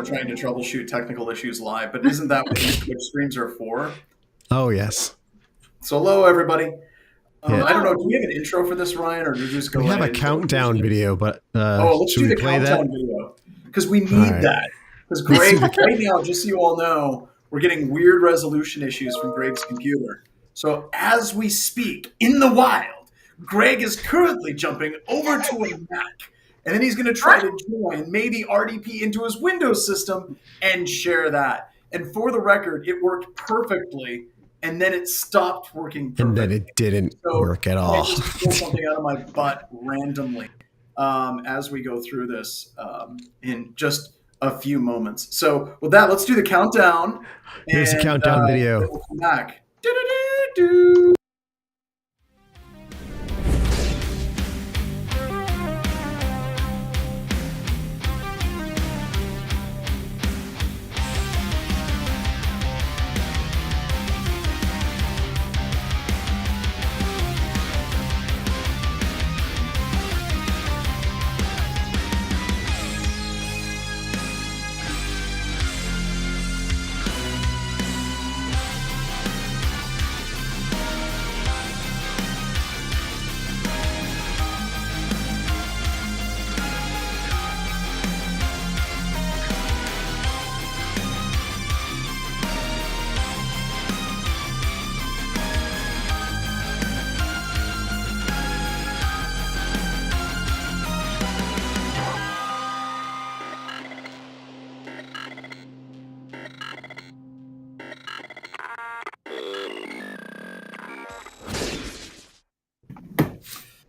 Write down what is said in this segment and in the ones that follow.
trying to troubleshoot technical issues live, but isn't that what these Twitch streams are for? Oh, yes. So hello, everybody. Yeah. I don't know. Do we have an intro for this, Ryan, or do we just go? We have a countdown video, but let's should do we the play countdown that? video because we need right. that. Because Greg, right now, just so you all know, we're getting weird resolution issues from Greg's computer. So as we speak, in the wild, Greg is currently jumping over to a Mac, and then he's going to try to join, maybe RDP into his Windows system and share that. And for the record, it worked perfectly, and then it stopped working perfectly. And then it didn't work at all. I just pull something out of my butt randomly as we go through this in just a few moments. So with that, let's do the countdown. Here's the countdown video. We'll come back. Do-do-do-do.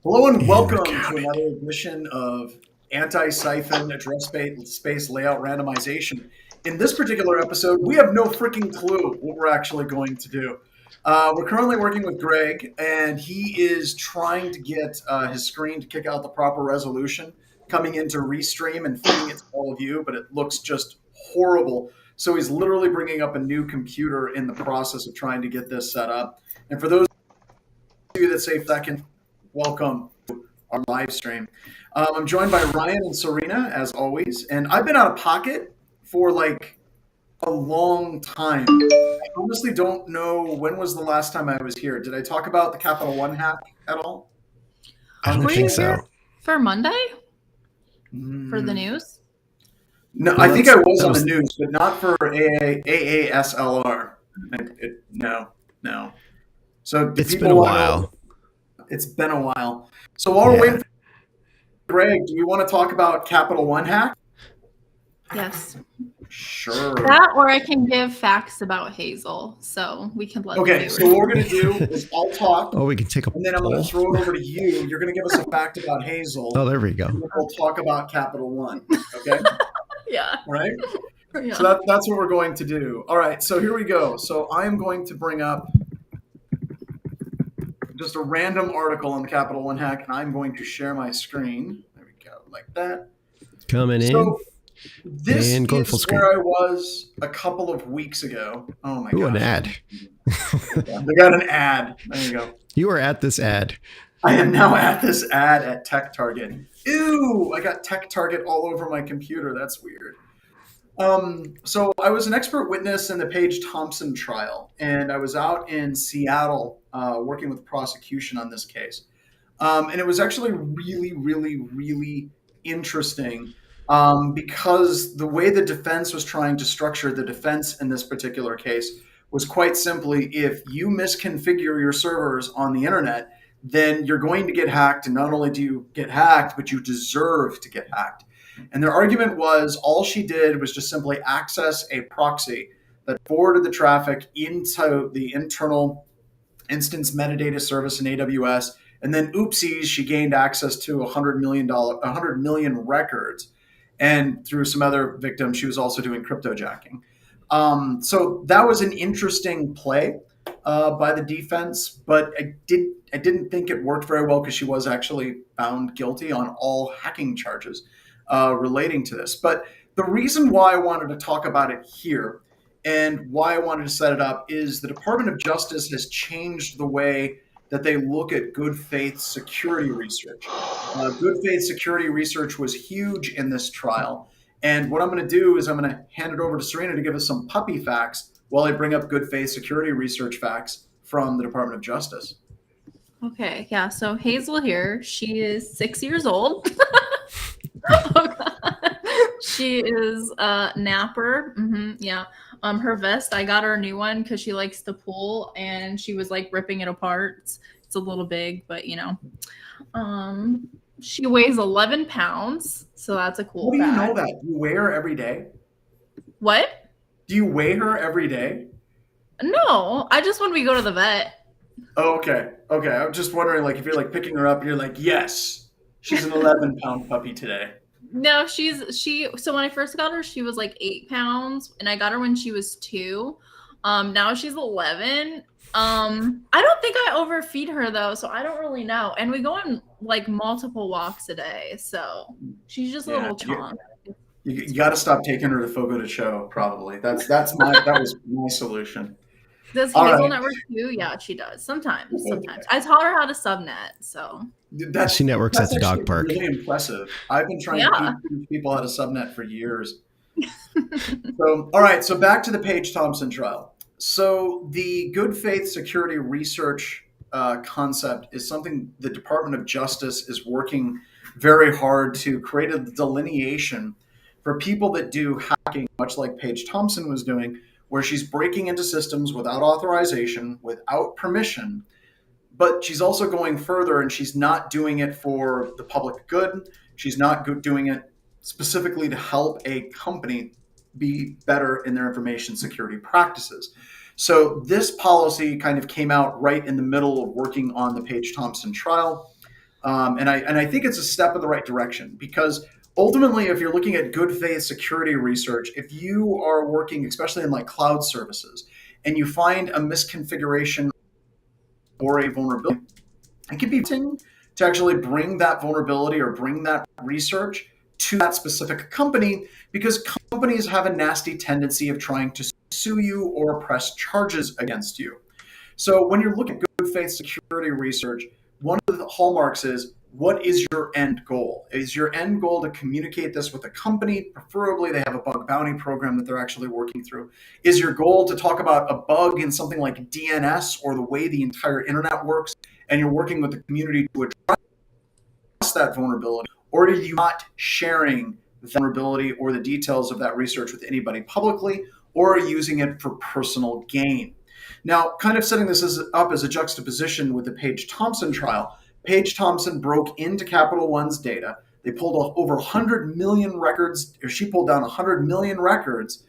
Hello and welcome to another edition of Antisyphon address space layout randomization. In this particular episode, we have no freaking clue what we're actually going to do. We're currently working with Greg, and he is trying to get his screen to kick out the proper resolution, coming into Restream and feeding it to all of you, but it looks just horrible. So he's literally bringing up a new computer in the process of trying to get this set up. And for those of you that say second, welcome to our live stream. I'm joined by Ryan and Serena, as always, and I've been out of pocket for like a long time. I honestly don't know when was the last time I was here. Did I talk about the Capital One hack at all? I don't think so. For Monday? For the news? No, well, I think I was on the news, but not for AASLR. No. So it's been a while. It's been a while. So while we're waiting for Greg, do you want to talk about Capital One hack? Yes. Sure. That, or I can give facts about Hazel, so we can let. Okay, so what we're going to do is I'll talk. Oh, we can take a and then I'm going to throw it over to you. You're going to give us a fact about Hazel. Oh, there we go. And we'll talk about Capital One. Okay? Yeah. Right? Yeah. So that's what we're going to do. All right, so here we go. So I am going to bring up just a random article on the Capital One hack, and I'm going to share my screen. There we go, like that. Coming in. So this and going is full screen. where I was a couple of weeks ago. Oh my god! Ooh, an ad. They got an ad. There you go. You are at this ad. I am now at this ad at Tech Target. Ew! I got Tech Target all over my computer. That's weird. So I was an expert witness in the Paige Thompson trial, and I was out in Seattle working with prosecution on this case. And it was actually really, really, really interesting because the way the defense was trying to structure the defense in this particular case was quite simply, if you misconfigure your servers on the internet, then you're going to get hacked. And not only do you get hacked, but you deserve to get hacked. And their argument was all she did was just simply access a proxy that forwarded the traffic into the internal instance metadata service in AWS. And then, oopsies, she gained access to 100 million records. And through some other victims, she was also doing cryptojacking. So that was an interesting play by the defense, but I didn't think it worked very well because she was actually found guilty on all hacking charges relating to this. But the reason why I wanted to talk about it here and why I wanted to set it up is the Department of Justice has changed the way that they look at good faith security research. Good faith security research was huge in this trial. And what I'm going to do is I'm going to hand it over to Serena to give us some puppy facts while I bring up good faith security research facts from the Department of Justice. Okay, yeah. So Hazel here, she is 6 years old. She is a napper. Yeah. Her vest, I got her a new one because she likes to pull, and she was like ripping it apart. It's a little big, but you know. She weighs 11 pounds, so that's a cool How do you fact. know that? Do you weigh her every day? What? Do you weigh her every day? No, I just when we go to the vet. Oh, okay. Okay. I'm just wondering, like, if you're like picking her up, you're like, yes, she's an 11-pound puppy today. No, so when I first got her, she was like 8 pounds, and I got her when she was 2. Now she's 11. I don't think I overfeed her though, so I don't really know. And we go on like multiple walks a day, so she's just a little chomp. You got to stop taking her to Fogo de Chão. Probably that was my solution. Does Hazel network too? Yeah, she does. Sometimes. I taught her how to subnet, so. She networks at the dog park. Really impressive. I've been trying to teach people how to subnet for years. So, all right. So back to the Paige Thompson trial. So the good faith security research concept is something the Department of Justice is working very hard to create a delineation for people that do hacking, much like Paige Thompson was doing, where she's breaking into systems without authorization, without permission. But she's also going further, and she's not doing it for the public good. She's not doing it specifically to help a company be better in their information security practices. So this policy kind of came out right in the middle of working on the Paige Thompson trial. And I think it's a step in the right direction, because ultimately, if you're looking at good faith security research, if you are working, especially in like cloud services, and you find a misconfiguration or a vulnerability, it can be tempting to actually bring that vulnerability or bring that research to that specific company, because companies have a nasty tendency of trying to sue you or press charges against you. So when you're looking at good faith security research, one of the hallmarks is, what is your end goal? Is your end goal to communicate this with a company? Preferably they have a bug bounty program that they're actually working through. Is your goal to talk about a bug in something like DNS or the way the entire internet works, and you're working with the community to address that vulnerability? Or are you not sharing the vulnerability or the details of that research with anybody publicly, or are you using it for personal gain? Now, kind of setting this up as a juxtaposition with the Paige Thompson trial, Paige Thompson broke into Capital One's data. They pulled over 100 million records, or she pulled down 100 million records,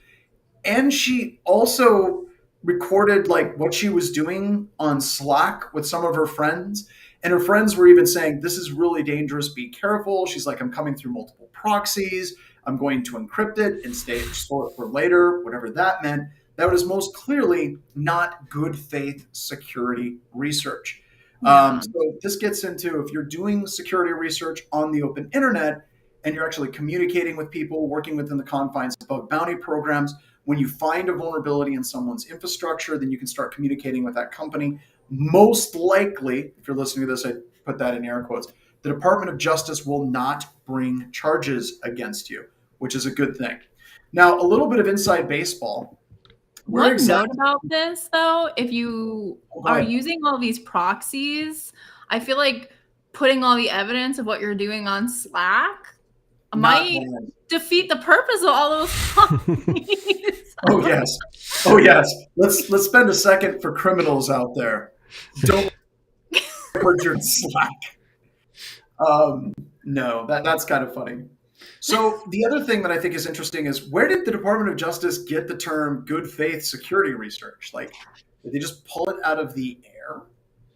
and she also recorded like what she was doing on Slack with some of her friends. And her friends were even saying, this is really dangerous, be careful. She's like, I'm coming through multiple proxies. I'm going to encrypt it and store it for later, whatever that meant. That was most clearly not good faith security research. So this gets into, if you're doing security research on the open internet and you're actually communicating with people, working within the confines of bug bounty programs, when you find a vulnerability in someone's infrastructure, then you can start communicating with that company. Most likely, if you're listening to this, I put that in air quotes, the Department of Justice will not bring charges against you, which is a good thing. Now, a little bit of inside baseball. One note about this, though, if you are using all these proxies, I feel like putting all the evidence of what you're doing on Slack might defeat the purpose of all those proxies. Oh, yes. Oh, yes. Let's spend a second for criminals out there. Don't put your Slack. No, that's kind of funny. So the other thing that I think is interesting is, where did the Department of Justice get the term good faith security research? Like, did they just pull it out of the air?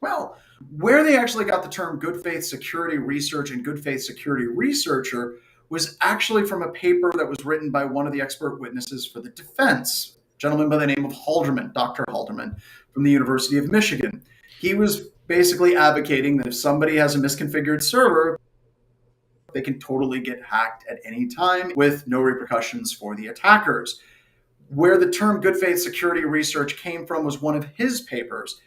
Well, where they actually got the term good faith security research and good faith security researcher was actually from a paper that was written by one of the expert witnesses for the defense, a gentleman by the name of Halderman, Dr. Halderman, from the University of Michigan. He was basically advocating that if somebody has a misconfigured server, they can totally get hacked at any time with no repercussions for the attackers. Where the term good faith security research came from was one of his papers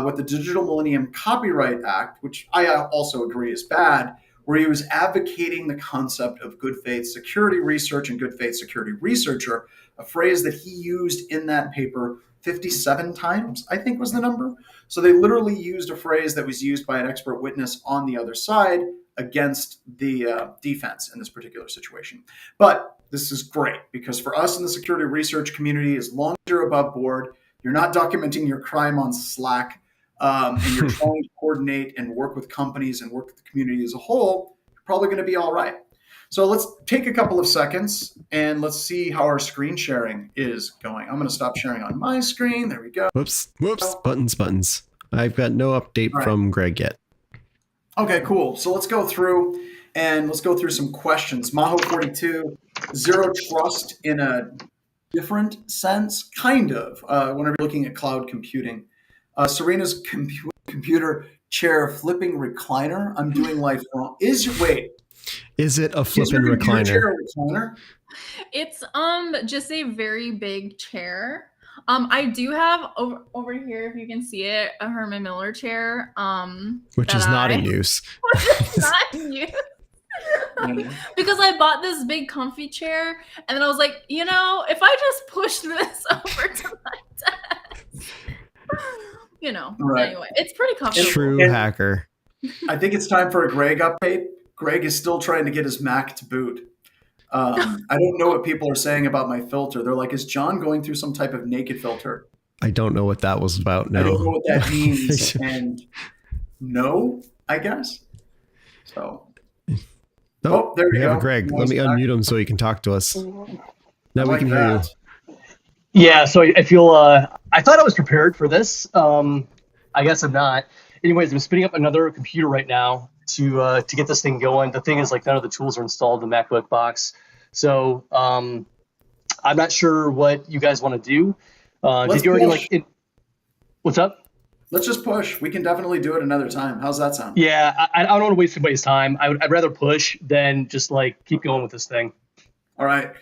with the Digital Millennium Copyright Act, which I also agree is bad, where he was advocating the concept of good faith security research and good faith security researcher, a phrase that he used in that paper 57 times, I think was the number. So they literally used a phrase that was used by an expert witness on the other side against the defense in this particular situation. But this is great because for us in the security research community, as long as you're above board, you're not documenting your crime on Slack, and you're trying to coordinate and work with companies and work with the community as a whole, you're probably going to be all right. So let's take a couple of seconds and let's see how our screen sharing is going. I'm going to stop sharing on my screen. There we go. Whoops. Buttons. I've got no update from Greg yet. Okay, cool. So let's go through some questions. Maho42, zero trust in a different sense, kind of, whenever you're looking at cloud computing. Serena's computer chair flipping recliner. I'm doing life wrong. Is it a flipping recliner? It's just a very big chair. I do have over here, if you can see it, a Herman Miller chair. Which is not in use. Which is not in use. Because I bought this big comfy chair, and then I was like, if I just push this over to my desk, Anyway, it's pretty comfortable. True hacker. I think it's time for a Greg update. Greg is still trying to get his Mac to boot. I don't know what people are saying about my filter. They're like, is John going through some type of naked filter? I don't know what that was about. No. I don't know what that means. And no, I guess. So. Oh, there we go. Greg. Let me unmute him so he can talk to us. Now we can hear you. Yeah, so I feel, I thought I was prepared for this. I guess I'm not. Anyways, I'm spinning up another computer right now to get this thing going. The thing is, like, none of the tools are installed in the MacBook box. So I'm not sure what you guys want to do. Did you already, what's up? Let's just push. We can definitely do it another time. How's that sound? Yeah, I don't want to waste anybody's time. I'd rather push than just, keep going with this thing. All right.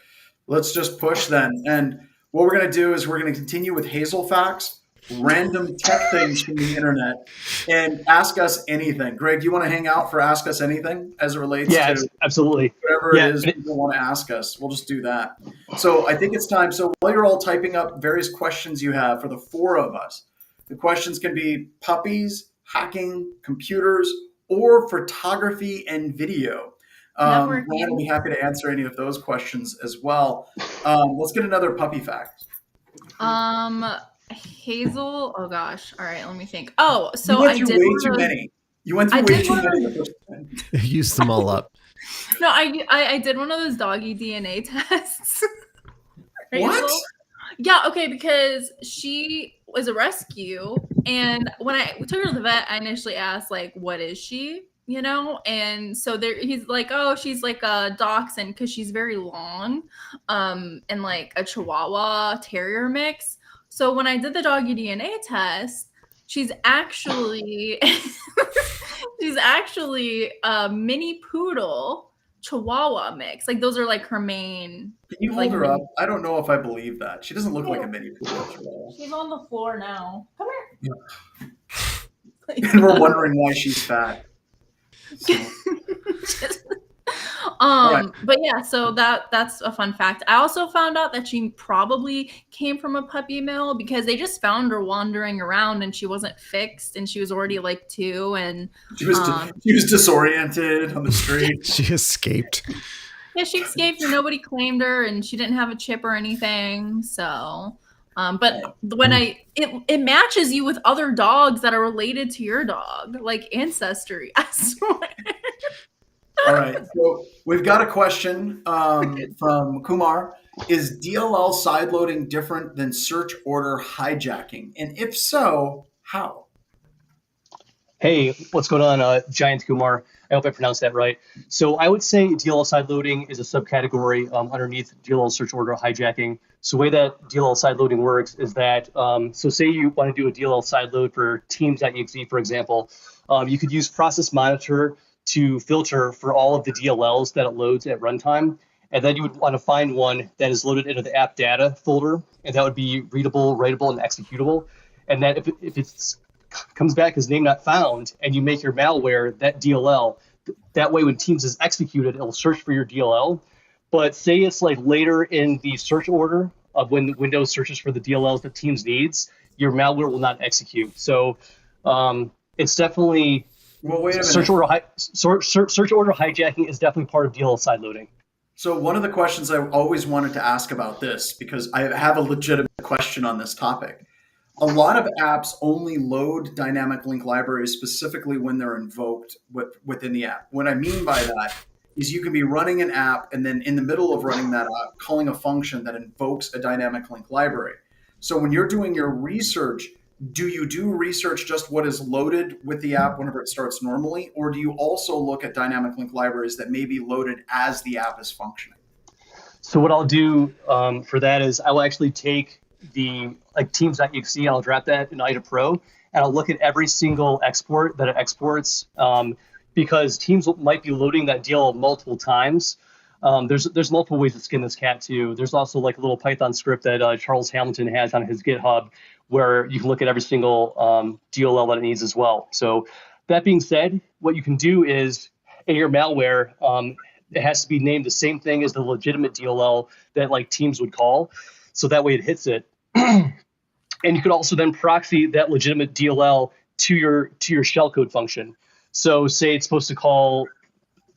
Let's just push then. And what we're going to do is we're going to continue with Hazel Facts, random tech things from the internet, and ask us anything. Greg, do you want to hang out for Ask Us Anything as it relates to absolutely. Whatever it is people want to ask us? We'll just do that. So I think it's time. So while you're all typing up various questions you have for the four of us, the questions can be puppies, hacking, computers, or photography and video. Ryan will be happy to answer any of those questions as well. Let's get another puppy fact. Hazel. Oh gosh. All right. Let me think. Oh, so you went through way too many. You went through way too many. The first time. Used them all up. No, I did one of those doggy DNA tests. What? Yeah. Okay. Because she was a rescue, and when I took her to the vet, I initially asked, what is she? And so he's like, oh, she's like a dachshund because she's very long, and like a Chihuahua Terrier mix. So when I did the doggy DNA test, she's actually a mini poodle Chihuahua mix. Like those are like her main. Can you hold her up? I don't know if I believe that. She doesn't look like a mini poodle Chihuahua. She's on the floor now. Come here. Yeah. And we're wondering why she's fat. So. Right. But yeah, so that's a fun fact. I also found out that she probably came from a puppy mill because they just found her wandering around and she wasn't fixed and she was already 2 and she was disoriented on the street. She escaped. Yeah, she escaped and nobody claimed her and she didn't have a chip or anything. So but when it matches you with other dogs that are related to your dog, like ancestry, I swear. All right, so we've got a question from Kumar. Is DLL sideloading different than search order hijacking? And if so, how? Hey, what's going on, Giant Kumar? I hope I pronounced that right. So I would say DLL sideloading is a subcategory underneath DLL search order hijacking. So the way that DLL sideloading works is that, so say you want to do a DLL sideload for teams.exe, for example, you could use process monitor to filter for all of the DLLs that it loads at runtime. And then you would want to find one that is loaded into the app data folder, and that would be readable, writable, and executable. And that if it comes back as name not found, and you make your malware that DLL, That way, when Teams is executed, it'll search for your DLL. But say it's like later in the search order of when Windows searches for the DLLs that Teams needs, your malware will not execute. So it's definitely search order hijacking is definitely part of DLL sideloading. So one of the questions I always wanted to ask about this, because I have a legitimate question on this topic. A lot of apps only load dynamic link libraries specifically when they're invoked within the app. What I mean by that is you can be running an app and then in the middle of running that app, calling a function that invokes a dynamic link library. So when you're doing your research, do you do research just what is loaded with the app whenever it starts normally, or do you also look at dynamic link libraries that may be loaded as the app is functioning? So what I'll do for that is I will actually take the teams.exe, I'll drop that in IDA Pro, and I'll look at every single export that it exports because Teams might be loading that DLL multiple times. There's multiple ways to skin this cat too. There's also like a little Python script that Charles Hamilton has on his GitHub where you can look at every single DLL that it needs as well. So that being said, what you can do is in your malware, it has to be named the same thing as the legitimate DLL that like Teams would call. So that way it hits it. And you could also then proxy that legitimate DLL to your shellcode function. So say it's supposed to call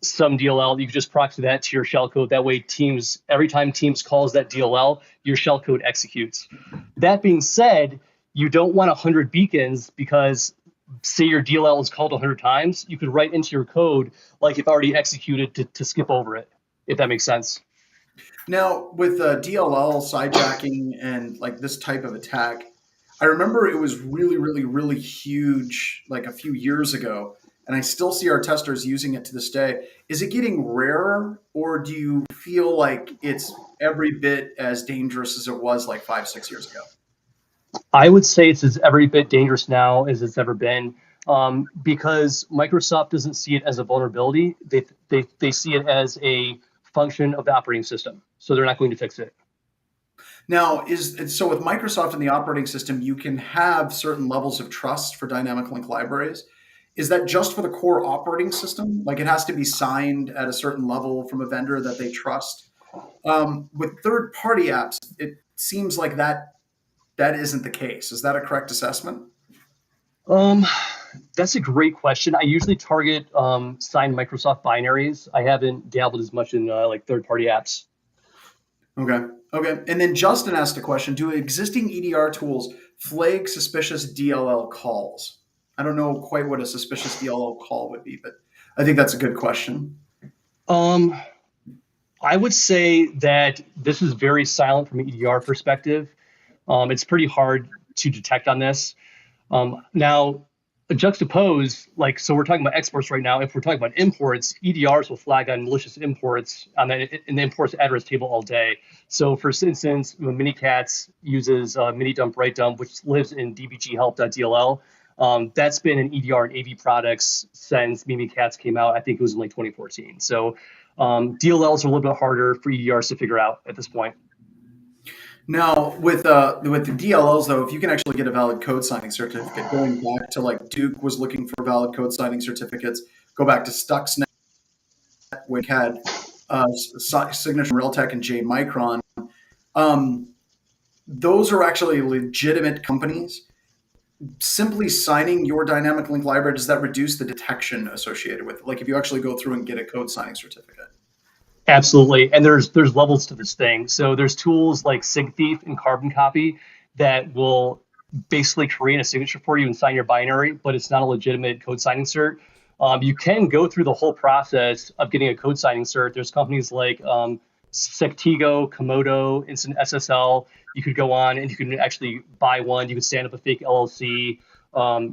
some DLL, you can just proxy that to your shellcode. That way Teams, every time Teams calls that DLL, your shellcode executes. That being said, you don't want 100 beacons because say your DLL is called 100 times, you could write into your code like if already executed to skip over it, if that makes sense. Now, with DLL sidejacking and like this type of attack, I remember it was really, really, really huge like a few years ago, and I still see our testers using it to this day. Is it getting rarer, or do you feel like it's every bit as dangerous as it was like 5-6 years ago? I would say it's as every bit dangerous now as it's ever been because Microsoft doesn't see it as a vulnerability. They see it as a function of the operating system. So they're not going to fix it. Now, so with Microsoft and the operating system, you can have certain levels of trust for dynamic link libraries. Is that just for the core operating system? Like it has to be signed at a certain level from a vendor that they trust? With third-party apps, it seems like that isn't the case. Is that a correct assessment? That's a great question. I usually target signed Microsoft binaries. I haven't dabbled as much in like third-party apps. Okay. And then Justin asked a question: do existing EDR tools flag suspicious DLL calls? I don't know quite what a suspicious DLL call would be, but I think that's a good question. I would say that this is very silent from an EDR perspective. It's pretty hard to detect on this. Now, juxtapose, like, so we're talking about exports right now. If we're talking about imports, EDRs will flag on malicious imports in the imports address table all day. So for instance, Minicats uses minidump write dump, which lives in dbghelp.dll. That's been an EDR and AV products since Minicats came out. I think it was in like 2014. So DLLs are a little bit harder for EDRs to figure out at this point. Now, with the DLLs, though, if you can actually get a valid code signing certificate, going back to like Duke was looking for valid code signing certificates, go back to Stuxnet, which had Signature Realtek and J Micron. Those are actually legitimate companies. Simply signing your dynamic link library, does that reduce the detection associated with it? Like if you actually go through and get a code signing certificate? Absolutely. And there's levels to this thing. So there's tools like SigThief and Carbon Copy that will basically create a signature for you and sign your binary, but it's not a legitimate code signing cert. You can go through the whole process of getting a code signing cert. There's companies like Sectigo, Komodo, Instant SSL. You could go on and you can actually buy one. You can stand up a fake LLC,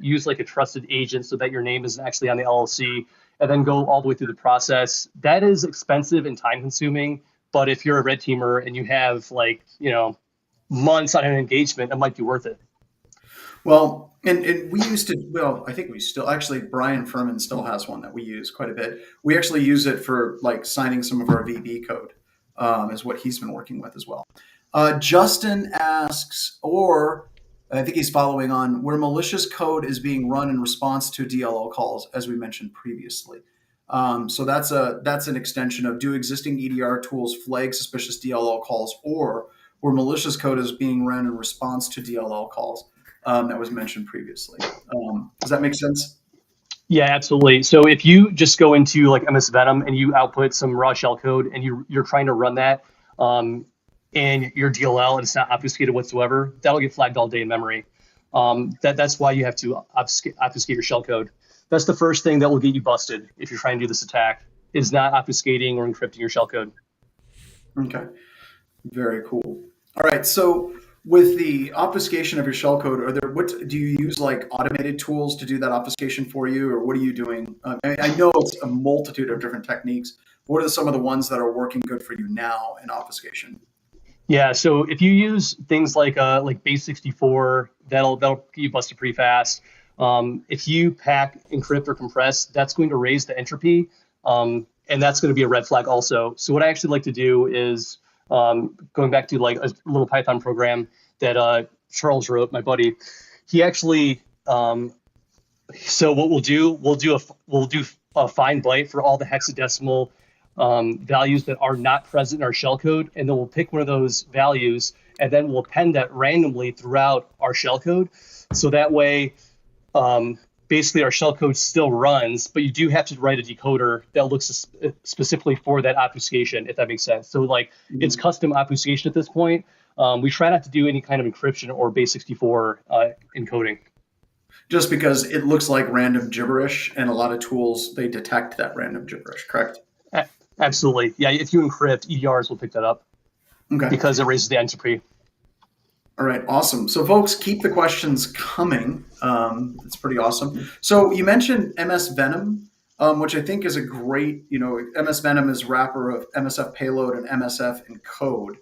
use like a trusted agent so that your name isn't actually on the LLC, and then go all the way through the process. That is expensive and time consuming. But if you're a red teamer and you have like, months on an engagement, it might be worth it. Well, and we used to, well, I think we still, actually, Brian Furman still has one that we use quite a bit. We actually use it for like signing some of our VB code, is what he's been working with as well. Justin asks, or I think he's following on, where malicious code is being run in response to DLL calls, as we mentioned previously. So that's an extension of do existing EDR tools flag suspicious DLL calls or where malicious code is being run in response to DLL calls that was mentioned previously. Does that make sense? Yeah, absolutely. So if you just go into like MS Venom and you output some raw shell code and you're trying to run that in your DLL and it's not obfuscated whatsoever, that'll get flagged all day in memory. That's why you have to obfuscate your shell code. That's the first thing that will get you busted if you're trying to do this attack, is not obfuscating or encrypting your shell code. Okay, very cool. All right, so with the obfuscation of your shellcode, what do you use, like automated tools to do that obfuscation for you, or what are you doing? I know it's a multitude of different techniques. What are some of the ones that are working good for you now in obfuscation? Yeah, so if you use things like base64, that'll get you busted pretty fast. If you pack, encrypt, or compress, that's going to raise the entropy, and that's going to be a red flag also. So what I actually like to do is going back to like a little Python program that Charles wrote, my buddy. He actually, so what we'll do a find byte for all the hexadecimal values that are not present in our shellcode, and then we'll pick one of those values, and then we'll append that randomly throughout our shellcode. So that way, basically our shellcode still runs, but you do have to write a decoder that looks specifically for that obfuscation, if that makes sense. So like it's custom obfuscation at this point. We try not to do any kind of encryption or base64 encoding. Just because it looks like random gibberish, and a lot of tools, they detect that random gibberish, correct? Absolutely. Yeah, if you encrypt, EDRs will pick that up. Okay. Because it raises the entropy. All right, awesome. So folks, keep the questions coming. It's pretty awesome. So you mentioned MS Venom, which I think is a great, MS Venom is wrapper of MSF payload and MSF encode,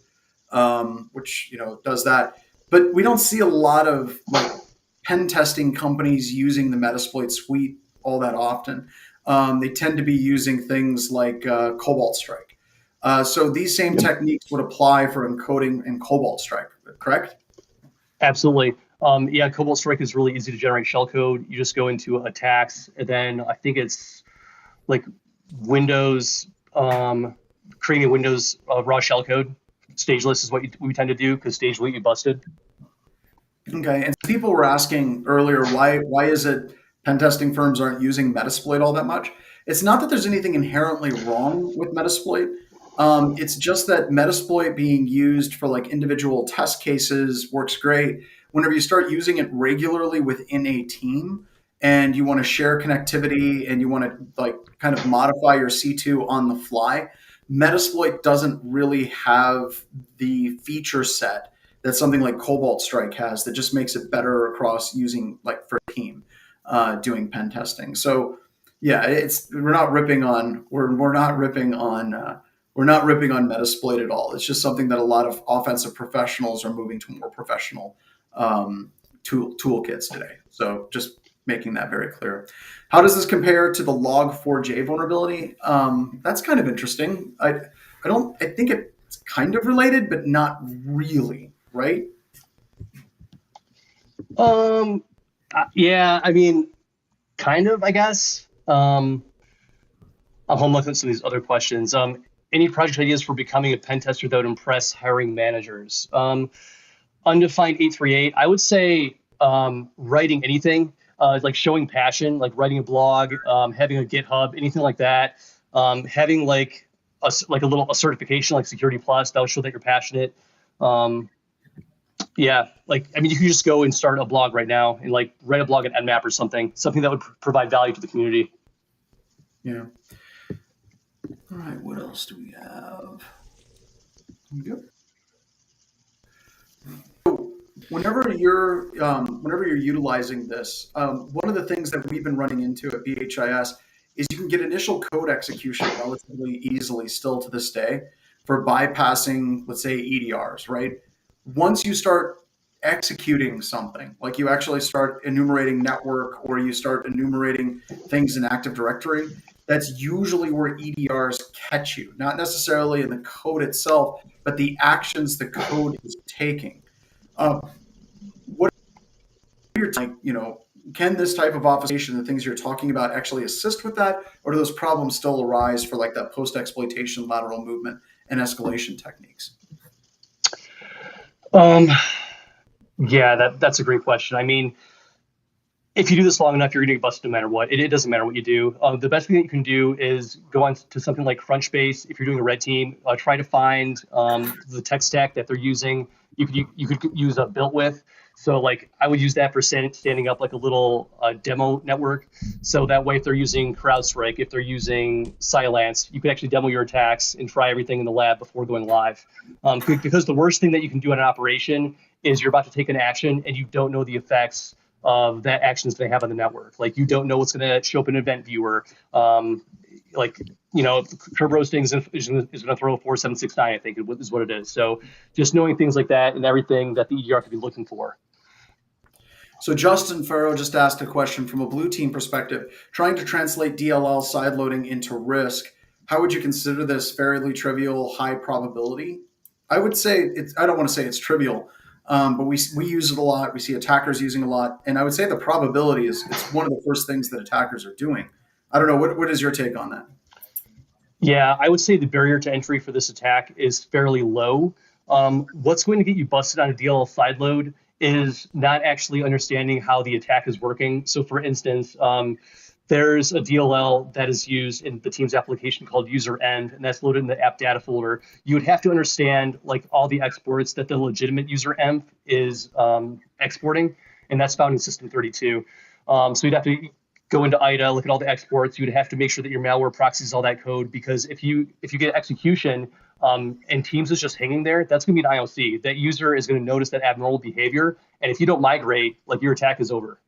which, does that. But we don't see a lot of like pen testing companies using the Metasploit suite all that often. They tend to be using things like Cobalt Strike. So these same techniques would apply for encoding in Cobalt Strike, correct? Absolutely. Yeah, Cobalt Strike is really easy to generate shellcode. You just go into attacks, and then I think it's like Windows, creating a Windows raw shellcode. Stageless is what we tend to do, because stage will get you busted. Okay, and people were asking earlier, why is it pen testing firms aren't using Metasploit all that much? It's not that there's anything inherently wrong with Metasploit. It's just that Metasploit being used for like individual test cases works great. Whenever you start using it regularly within a team and you want to share connectivity and you want to like kind of modify your C2 on the fly, Metasploit doesn't really have the feature set that something like Cobalt Strike has that just makes it better across using like for a team doing pen testing. So yeah, we're not ripping on Metasploit at all. It's just something that a lot of offensive professionals are moving to more professional toolkits today. So just making that very clear. How does this compare to the log4j vulnerability? That's kind of interesting. I think it's kind of related, but not really, right? Yeah, I mean, kind of, I guess. I'm looking at some of these other questions. Any project ideas for becoming a pen tester that would impress hiring managers? Undefined 838, I would say writing anything, like showing passion, like writing a blog, having a GitHub, anything like that. Having like a certification like Security Plus, that will show that you're passionate. Yeah, like, I mean, you can just go and start a blog right now and like write a blog at Nmap or something that would provide value to the community. Yeah. All right, what else do we have? Yep. So whenever you're utilizing this, one of the things that we've been running into at BHIS is you can get initial code execution relatively easily still to this day for bypassing, let's say, EDRs, right? Once you start executing something, like you actually start enumerating network or you start enumerating things in Active Directory, that's usually where EDRs catch you, not necessarily in the code itself, but the actions the code is taking. What are your, can this type of obfuscation, the things you're talking about, actually assist with that, or do those problems still arise for like that post-exploitation lateral movement and escalation techniques? Yeah, that's a great question. I mean, if you do this long enough, you're going to get busted no matter what. It doesn't matter what you do. The best thing that you can do is go on to something like Crunchbase. If you're doing a red team, try to find the tech stack that they're using. You could use a built with. So like I would use that for standing up like a little demo network. So that way, if they're using CrowdStrike, if they're using Cylance, you can actually demo your attacks and try everything in the lab before going live. Because the worst thing that you can do in an operation is you're about to take an action and you don't know the effects of that actions they have on the network. Like you don't know what's going to show up in an event viewer. Curb roasting is going to throw a 4769, I think is what it is. So just knowing things like that and everything that the EDR could be looking for. So Justin Farrow just asked a question from a blue team perspective, trying to translate DLL sideloading into risk. How would you consider this fairly trivial, high probability? I would say I don't want to say it's trivial, but we use it a lot. We see attackers using a lot. And I would say the probability is it's one of the first things that attackers are doing. I don't know. What is your take on that? Yeah, I would say the barrier to entry for this attack is fairly low. What's going to get you busted on a DLL sideload is not actually understanding how the attack is working. So for instance, there's a DLL that is used in the Teams application called user end, and that's loaded in the app data folder. You would have to understand like all the exports that the legitimate user env is exporting, and that's found in system 32. So you'd have to go into IDA, look at all the exports. You'd have to make sure that your malware proxies all that code, because if you get execution and Teams is just hanging there, that's going to be an IOC. That user is going to notice that abnormal behavior, and if you don't migrate, like your attack is over.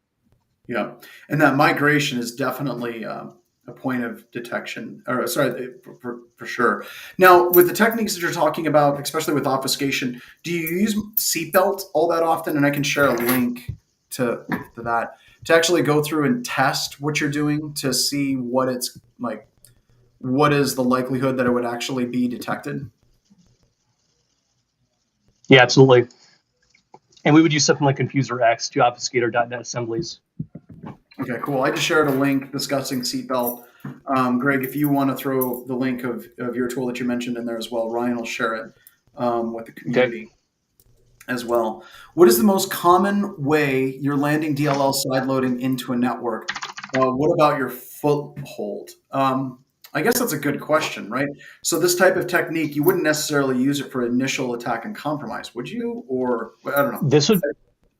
Yeah, and that migration is definitely a point of detection, or sorry, for sure. Now, with the techniques that you're talking about, especially with obfuscation, do you use seatbelt all that often? And I can share a link to that to actually go through and test what you're doing to see what it's like. What is the likelihood that it would actually be detected? Yeah, absolutely. And we would use something like Confuser X to obfuscate our .NET assemblies. Okay, cool. I just shared a link discussing seatbelt. Greg, if you want to throw the link of your tool that you mentioned in there as well, Ryan will share it with the community as well. What is the most common way you're landing DLL sideloading into a network? What about your foothold? I guess that's a good question, right? So this type of technique, you wouldn't necessarily use it for initial attack and compromise, would you? Or I don't know.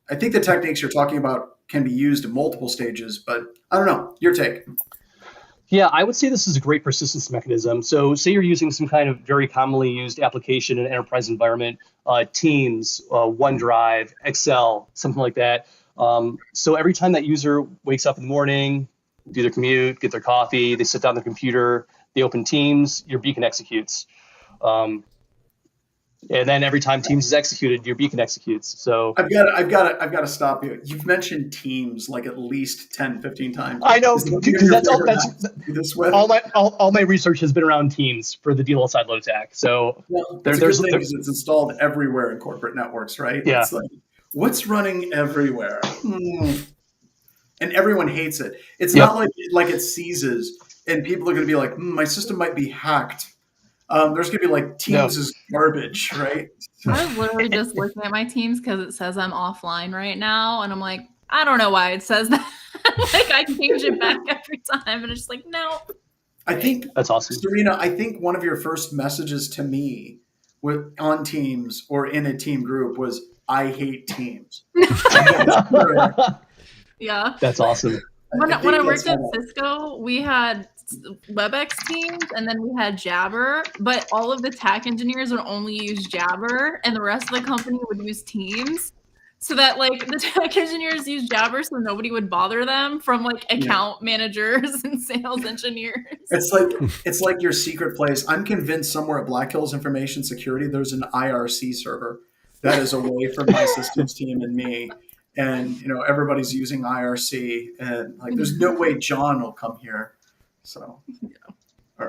I think the techniques you're talking about can be used in multiple stages, but I don't know. Your take. Yeah, I would say this is a great persistence mechanism. So say you're using some kind of very commonly used application in an enterprise environment, Teams, OneDrive, Excel, something like that. So every time that user wakes up in the morning, do their commute, get their coffee, they sit down on their computer, they open Teams, your beacon executes. And then every time Teams is executed, your beacon executes. So I've got to stop you. You've mentioned Teams like at least 10, 15 times. I know, because all my research has been around Teams for the DLL sideload attack. So there's it's installed everywhere in corporate networks, right? Yeah. It's like, what's running everywhere? And everyone hates it. It's not like it seizes and people are going to be like, my system might be hacked. There's going to be like Teams is garbage, right? I'm literally just looking at my Teams because it says I'm offline right now. And I'm like, I don't know why it says that. Like I change it back every time. And it's just like, no. I think that's awesome. Serena, I think one of your first messages to me on Teams or in a team group was, I hate Teams. Yeah. That's awesome. When I worked at Cisco, we had WebEx Teams and then we had Jabber, but all of the TAC engineers would only use Jabber and the rest of the company would use Teams. So that like the TAC engineers use Jabber so nobody would bother them from like account managers and sales engineers. It's like your secret place. I'm convinced somewhere at Black Hills Information Security there's an IRC server that is away from my systems team and me. And everybody's using IRC, and like, there's no way John will come here. So, all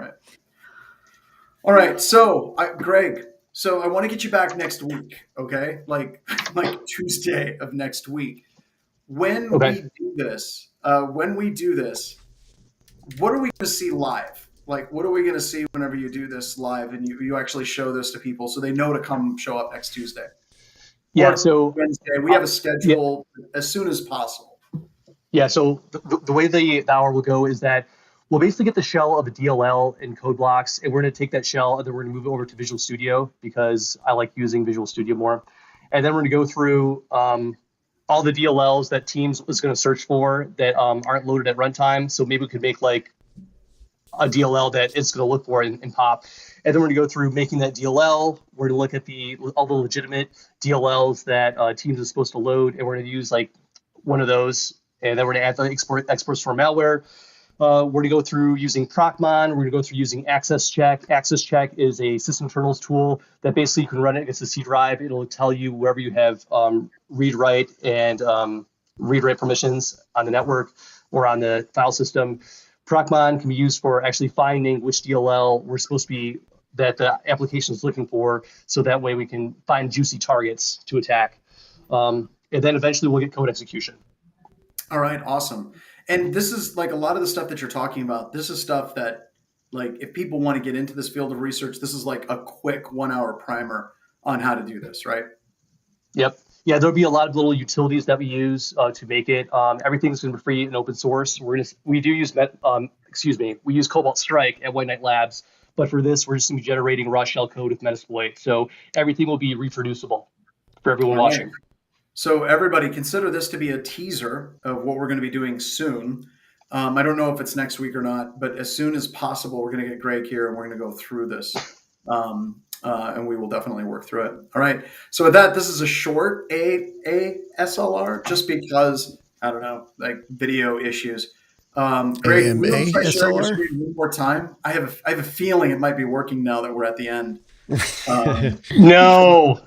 right. So, Greg. So I want to get you back next week. Okay, like Tuesday of next week. when we do this, what are we going to see live? Like, what are we going to see whenever you do this live and you actually show this to people so they know to come show up next Tuesday? Yeah, or so Wednesday. We have a schedule as soon as possible. Yeah, so the way the hour will go is that we'll basically get the shell of a DLL in code blocks, and we're going to take that shell and then we're going to move it over to Visual Studio because I like using Visual Studio more. And then we're going to go through all the DLLs that Teams is going to search for that aren't loaded at runtime. So maybe we could make like a DLL that it's going to look for and pop. And then we're going to go through making that DLL. We're going to look at all the legitimate DLLs that Teams is supposed to load, and we're going to use like one of those. And then we're going to add the exports for malware. We're going to go through using Procmon. We're going to go through using Access Check. Access Check is a system internals tool that basically you can run it against a C drive. It'll tell you wherever you have read-write and read-write permissions on the network or on the file system. Procmon can be used for actually finding which DLL we're supposed to be, that the application is looking for, so that way we can find juicy targets to attack. And then eventually we'll get code execution. All right, awesome. And this is like a lot of the stuff that you're talking about. This is stuff that, like, if people want to get into this field of research, this is like a quick 1 hour primer on how to do this, right? Yep. Yeah, there'll be a lot of little utilities that we use to make it. Everything's going to be free and open source. We use Cobalt Strike at White Knight Labs, but for this, we're just going to be generating raw shell code with Metasploit. So everything will be reproducible for everyone watching. So everybody, consider this to be a teaser of what we're going to be doing soon. I don't know if it's next week or not, but as soon as possible, we're going to get Greg here and we're going to go through this. And we will definitely work through it. All right. So with that, this is a short AASLR, just because, I don't know, like video issues. Greg, AASLR? One more time. I have a feeling it might be working now that we're at the end. No.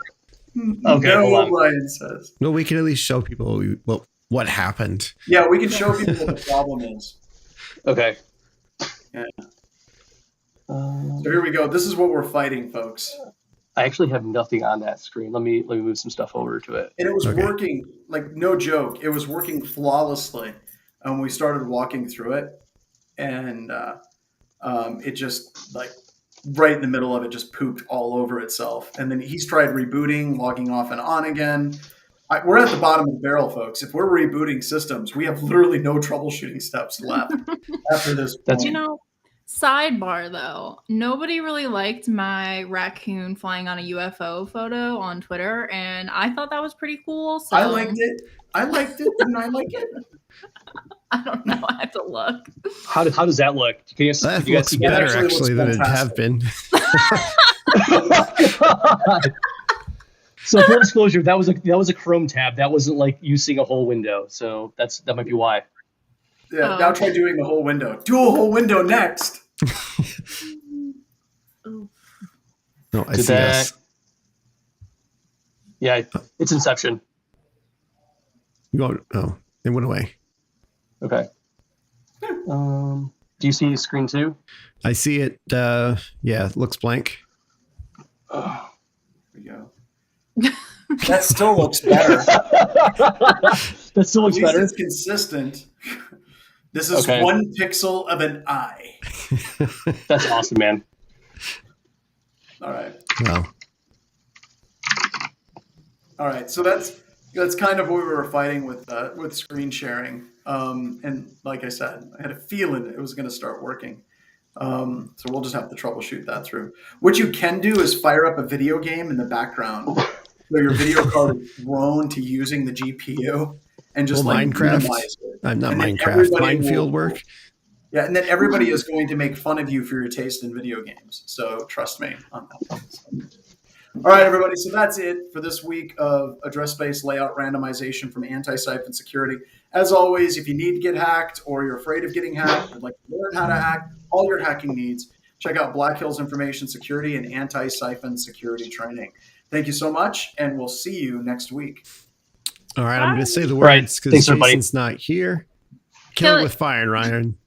Okay, no, hold on. Ryan says. No, we can at least show people what happened. Yeah, we can show people what the problem is. Okay. Yeah. So here we go. This is what we're fighting, folks. I actually have nothing on that screen. Let me move some stuff over to it. And it was working, like, no joke. It was working flawlessly. And we started walking through it, and it just, like, right in the middle of it, just pooped all over itself. And then he's tried rebooting, logging off and on again. We're at the bottom of the barrel, folks. If we're rebooting systems, we have literally no troubleshooting steps left after this. Sidebar though, nobody really liked my raccoon flying on a UFO photo on Twitter, and I thought that was pretty cool. So I liked it. Didn't I like it? I don't know. I have to look. How does that look? That looks better actually than it have been. So full disclosure, that was a Chrome tab. That wasn't like you seeing a whole window. So that might be why. Yeah. Now try doing the whole window. Do a whole window next. No, I see that. Yeah, it's Inception. Oh, it went away. Okay. Do you see screen 2? I see it. Yeah, it looks blank. Here we go. That still looks better. That still looks better. It's consistent. This is 1 pixel of an eye. That's awesome, man. All right. Wow. All right. So that's kind of what we were fighting with screen sharing. And like I said, I had a feeling it was going to start working. So we'll just have to troubleshoot that through. What you can do is fire up a video game in the background where your video card is thrown to using the GPU and just Minecraft. Minimize it. I'm not Minecraft. Minefield work. Yeah, and then everybody is going to make fun of you for your taste in video games. So trust me on that. All right, everybody. So that's it for this week of address space layout randomization from Antisyphon Security. As always, if you need to get hacked or you're afraid of getting hacked, would like to learn how to hack all your hacking needs, check out Black Hills Information Security and Antisyphon Security Training. Thank you so much, and we'll see you next week. All right, I'm going to say the words because Jason's not here. Kill it with fire, Ryan.